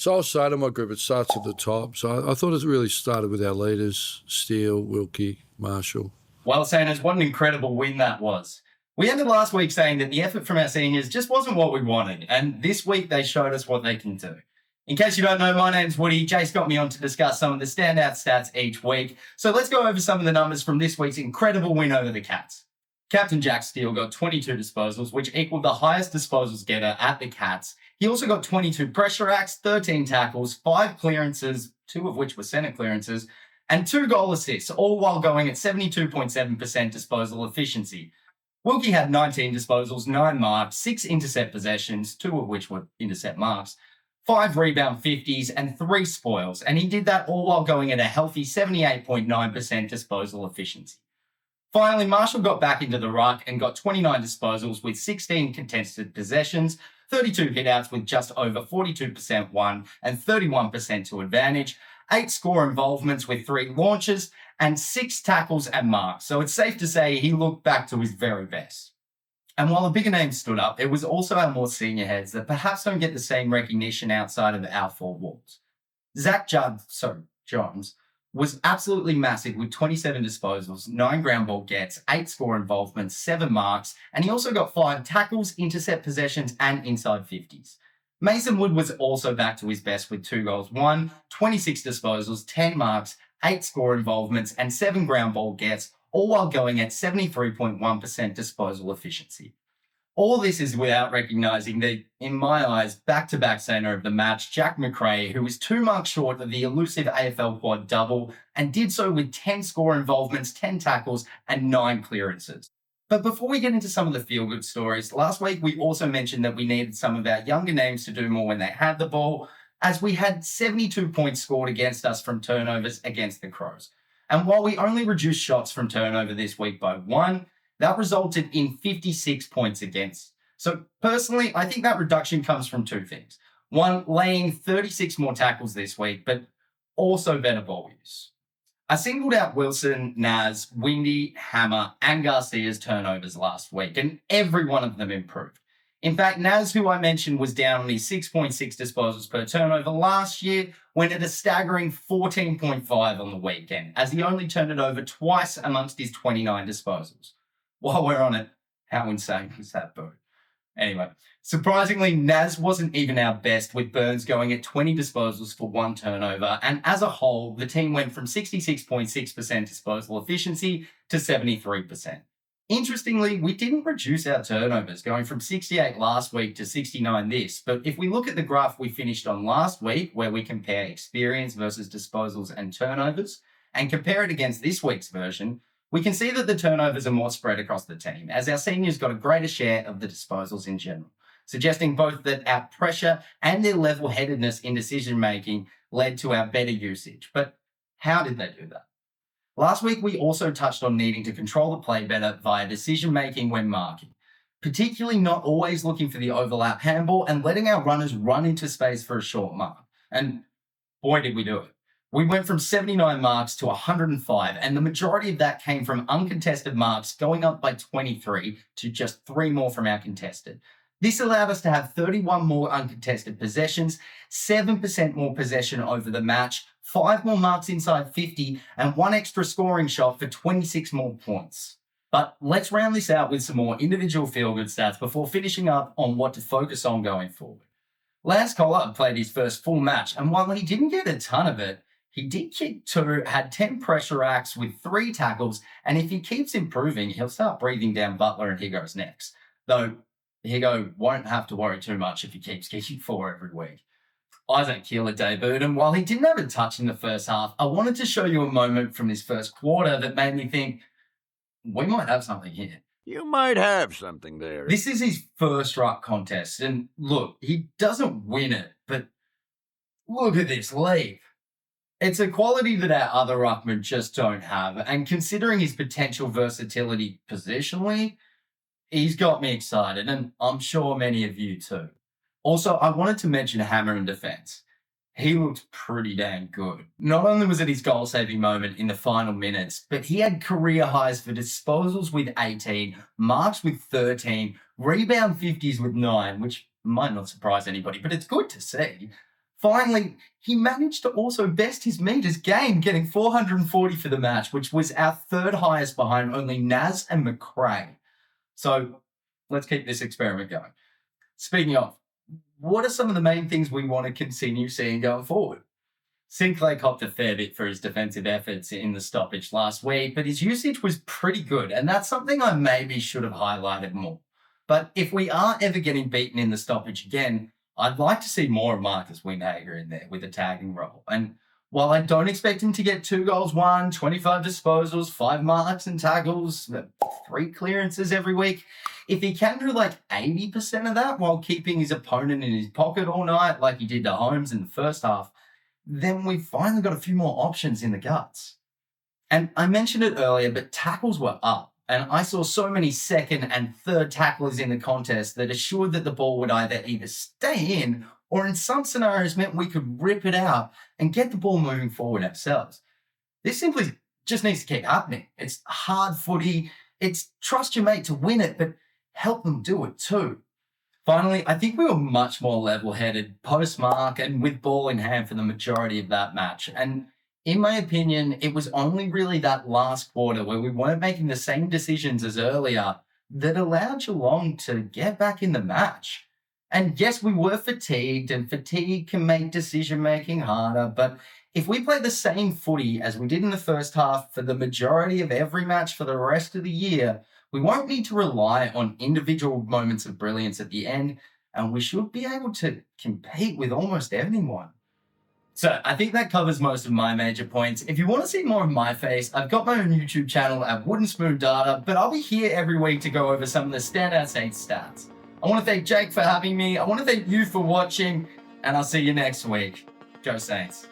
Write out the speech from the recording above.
So I'll say to my group, it starts at the top. So I thought it really started with our leaders, Steele, Wilkie, Marshall. Well, Sanders, what an incredible win that was. We ended last week saying that the effort from our seniors just wasn't what we wanted, and this week they showed us what they can do. In case you don't know, my name's Woody. Jace got me on to discuss some of the standout stats each week. So let's go over some of the numbers from this week's incredible win over the Cats. Captain Jack Steele got 22 disposals, which equaled the highest disposals getter at the Cats. He also got 22 pressure acts, 13 tackles, 5 clearances, 2 of which were centre clearances, and 2 goal assists, all while going at 72.7% disposal efficiency. Wilkie had 19 disposals, 9 marks, 6 intercept possessions, 2 of which were intercept marks, 5 rebound 50s, and 3 spoils, and he did that all while going at a healthy 78.9% disposal efficiency. Finally, Marshall got back into the ruck and got 29 disposals with 16 contested possessions, 32 hitouts with just over 42% won and 31% to advantage, 8 score involvements with 3 launches, and 6 tackles and marks. So it's safe to say he looked back to his very best. And while the bigger names stood up, it was also our more senior heads that perhaps don't get the same recognition outside of our 4 walls. Zach Johns was absolutely massive with 27 disposals, 9 ground ball gets, 8 score involvements, 7 marks, and he also got 5 tackles, intercept possessions, and inside 50s. Mason Wood was also back to his best with 2 goals won, 26 disposals, 10 marks, 8 score involvements, and 7 ground ball gets, all while going at 73.1% disposal efficiency. All this is without recognising the, in my eyes, back-to-back centre of the match, Jack McRae, who was 2 marks short of the elusive AFL quad double and did so with 10 score involvements, 10 tackles, and 9 clearances. But before we get into some of the feel-good stories, last week we also mentioned that we needed some of our younger names to do more when they had the ball, as we had 72 points scored against us from turnovers against the Crows. And while we only reduced shots from turnover this week by 1, that resulted in 56 points against. So personally, I think that reduction comes from 2 things. 1, laying 36 more tackles this week, but also better ball use. I singled out Wilson, Naz, Windy, Hammer, and Garcia's turnovers last week, and every one of them improved. In fact, Naz, who I mentioned, was down on his 6.6 disposals per turnover last year, went at a staggering 14.5 on the weekend, as he only turned it over twice amongst his 29 disposals. While we're on it, how insane was that boat? Anyway, surprisingly, Naz wasn't even our best, with Burns going at 20 disposals for 1 turnover, and as a whole, the team went from 66.6% disposal efficiency to 73%. Interestingly, we didn't reduce our turnovers, going from 68 last week to 69 this, but if we look at the graph we finished on last week, where we compare experience versus disposals and turnovers, and compare it against this week's version, we can see that the turnovers are more spread across the team, as our seniors got a greater share of the disposals in general, suggesting both that our pressure and their level-headedness in decision-making led to our better usage. But how did they do that? Last week, we also touched on needing to control the play better via decision-making when marking, particularly not always looking for the overlap handball and letting our runners run into space for a short mark. And boy, did we do it. We went from 79 marks to 105, and the majority of that came from uncontested marks, going up by 23 to just 3 more from our contested. This allowed us to have 31 more uncontested possessions, 7% more possession over the match, 5 more marks inside 50, and 1 extra scoring shot for 26 more points. But let's round this out with some more individual feel-good stats before finishing up on what to focus on going forward. Lance Collard played his first full match, and while he didn't get a ton of it, he did kick 2, had 10 pressure acts with 3 tackles, and if he keeps improving, he'll start breathing down Butler and Higo's necks. Though Higo won't have to worry too much if he keeps kicking 4 every week. St Kilda debuted, and while he didn't have a touch in the first half, I wanted to show you a moment from his first quarter that made me think, we might have something here. You might have something there. This is his first ruck contest, and look, he doesn't win it, but look at this leap. It's a quality that our other ruckmen just don't have, and considering his potential versatility positionally, he's got me excited, and I'm sure many of you too. Also, I wanted to mention Hammer in defence. He looked pretty dang good. Not only was it his goal-saving moment in the final minutes, but he had career highs for disposals with 18, marks with 13, rebound 50s with 9, which might not surprise anybody, but it's good to see. Finally, he managed to also best his meters game, getting 440 for the match, which was our third highest behind only Naz and McRae. So let's keep this experiment going. Speaking of, what are some of the main things we want to continue seeing going forward? Sinclair copped a fair bit for his defensive efforts in the stoppage last week, but his usage was pretty good, and that's something I maybe should have highlighted more. But if we are ever getting beaten in the stoppage again, I'd like to see more of Marcus Windhager in there with a tagging role. And while I don't expect him to get 2 goals, 25 disposals, 5 marks and tackles, 3 clearances every week, if he can do like 80% of that while keeping his opponent in his pocket all night, like he did to Holmes in the first half, then we've finally got a few more options in the guts. And I mentioned it earlier, but tackles were up. And I saw so many second and third tacklers in the contest that assured that the ball would either stay in or in some scenarios meant we could rip it out and get the ball moving forward ourselves. This simply just needs to keep happening. It's hard footy. It's trust your mate to win it, but help them do it too. Finally, I think we were much more level-headed post-mark and with ball in hand for the majority of that match. And in my opinion, it was only really that last quarter where we weren't making the same decisions as earlier that allowed Geelong to get back in the match. And yes, we were fatigued, and fatigue can make decision-making harder, but if we play the same footy as we did in the first half for the majority of every match for the rest of the year, we won't need to rely on individual moments of brilliance at the end, and we should be able to compete with almost anyone. So I think that covers most of my major points. If you want to see more of my face, I've got my own YouTube channel at Wooden Spoon Data, but I'll be here every week to go over some of the standout Saints stats. I want to thank Jake for having me. I want to thank you for watching, and I'll see you next week. Go Saints.